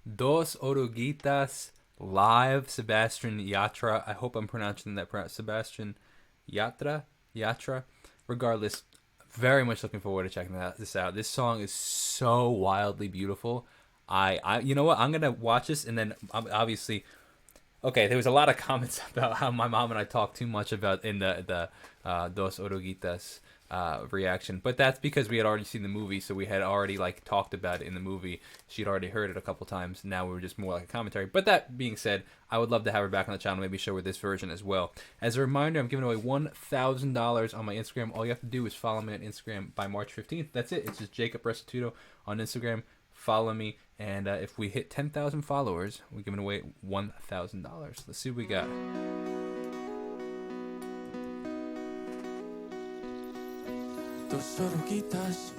Dos Oruguitas live, Sebastian Yatra. I hope I'm pronouncing that. Sebastian Yatra? Yatra? Regardless, very much looking forward to checking this out. This song is so wildly beautiful. You know what? I'm gonna watch this, and then obviously, okay. There was a lot of comments about how my mom and I talk too much about in the Dos Oruguitas reaction, but that's because we had already seen the movie, so we had already like talked about it in the movie. She'd already heard it a couple times. Now we were just more like a commentary. But that being said, I would love to have her back on the channel, maybe show her this version as well. As a reminder, I'm giving away $1,000 on my Instagram. All you have to do is follow me on Instagram by March 15th. That's it. It's just Jacob Restituto on Instagram. Follow me, and if we hit 10,000 followers, we're giving away $1,000. Let's see what we got. Dos oruguitas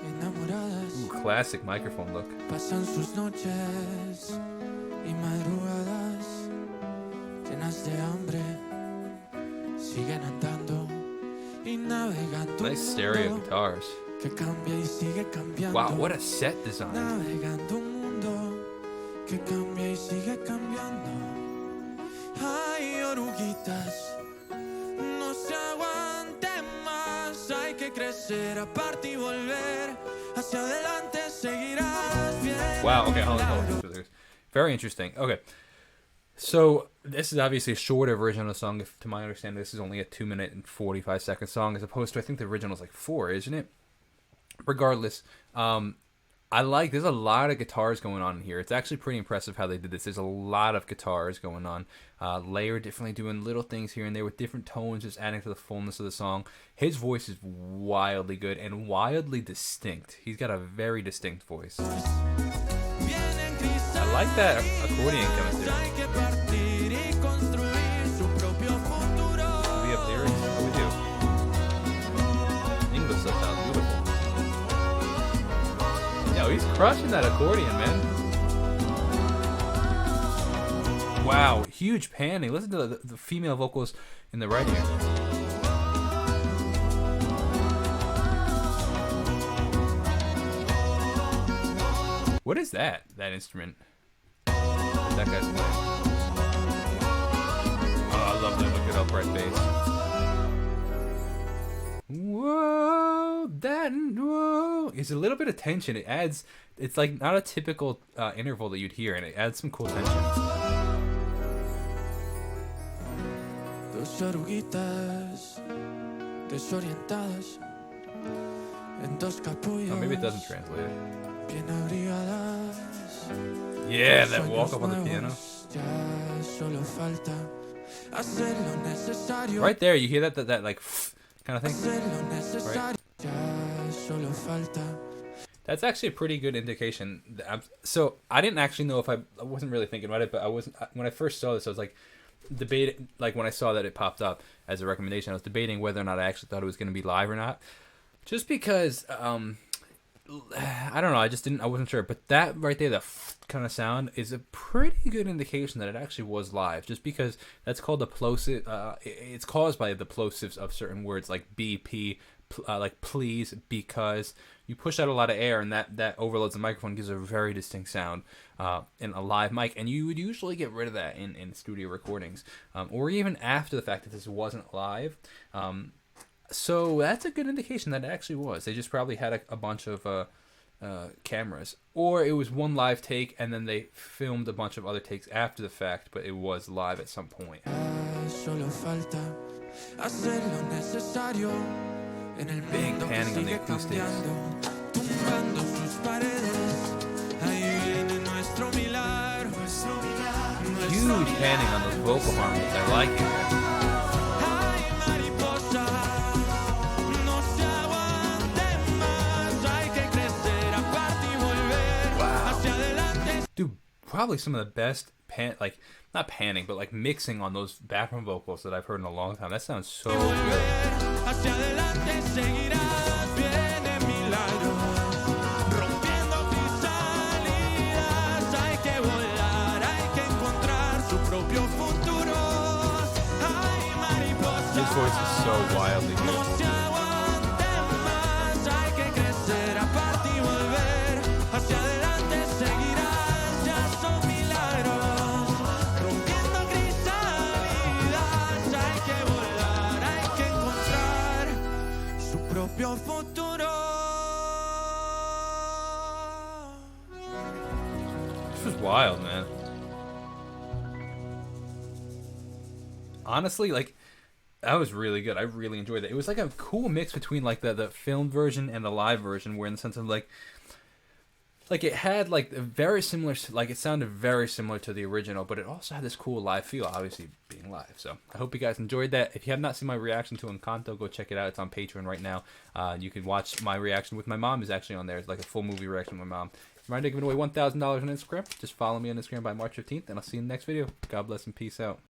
enamoradas. Ooh, classic microphone look. Pasan sus noches y madrugadas llenas de hambre. Siguen andando y navegando. Nice stereo guitars. Que cambia y sigue cambiando. Wow, what a set design. Navegando un mundo que cambia y sigue cambiando. Ay, oruguitas, no se aguanten más. Hay que crecer, aparte y volver. Hacia adelante seguirás bien. Wow, okay, hold on. Very interesting. Okay. So, this is obviously a shorter version of the song. If, to my understanding, this is only a 2-minute and 45-second song, as opposed to, I think the original is like 4, isn't it? Regardless, there's a lot of guitars going on here. It's actually pretty impressive how they did this. There's a lot of guitars going on, layered differently, doing little things here and there with different tones, just adding to the fullness of the song. His voice is wildly good and wildly distinct. He's got a very distinct voice. I like that accordion coming through. Do we have lyrics? Oh, we do. English subtitles, beautiful. Yo, he's crushing that accordion, man. Wow, huge panning. Listen to the female vocals in the right here. What is that instrument? That guy's playing. Oh, I love that. Look at upright bass. Whoa, whoa. It's a little bit of tension. It adds, it's like not a typical interval that you'd hear, and it adds some cool tension. Dos oruguitas desorientadas en dos capullos. Oh, maybe it doesn't translate it. Bien abrigadas. Yeah, that walk up on the piano. Ya solo falta hacer lo necesario. Right there, you hear that like kind of thing. Hacer lo necesario. Right. Ya solo falta. That's actually a pretty good indication. So I didn't actually know if I wasn't really thinking about it, but I wasn't when I first saw this. I was like debating, like when I saw that it popped up as a recommendation, I was debating whether or not I actually thought it was going to be live or not, just because I don't know. I wasn't sure. But that right there, that kind of sound is a pretty good indication that it actually was live. Just because that's called the plosive. It's caused by the plosives of certain words like BP, like please, because. You push out a lot of air, and that overloads the microphone, gives a very distinct sound in a live mic. And you would usually get rid of that in studio recordings, or even after the fact that this wasn't live. So that's a good indication that it actually was. They just probably had a bunch of cameras, or it was one live take, and then they filmed a bunch of other takes after the fact, but it was live at some point. Big panning on the acoustics. Huge panning on those vocal harmonies. I like it. Wow. Dude, probably some of the best not panning, but like mixing on those background vocals that I've heard in a long time. That sounds so good. His voice is so wildly good. wild, man. Honestly, like, that was really good. I really enjoyed it. It was like a cool mix between like the film version and the live version, where in the sense of like it had like a very similar, like it sounded very similar to the original, but it also had this cool live feel, obviously being live. So I hope you guys enjoyed that. If you have not seen my reaction to Encanto, go check it out. It's on Patreon right now. You can watch my reaction with my mom is actually on there. It's like a full movie reaction with my mom. Reminder, giving away $1,000 on Instagram. Just follow me on Instagram by March 15th, and I'll see you in the next video. God bless and peace out.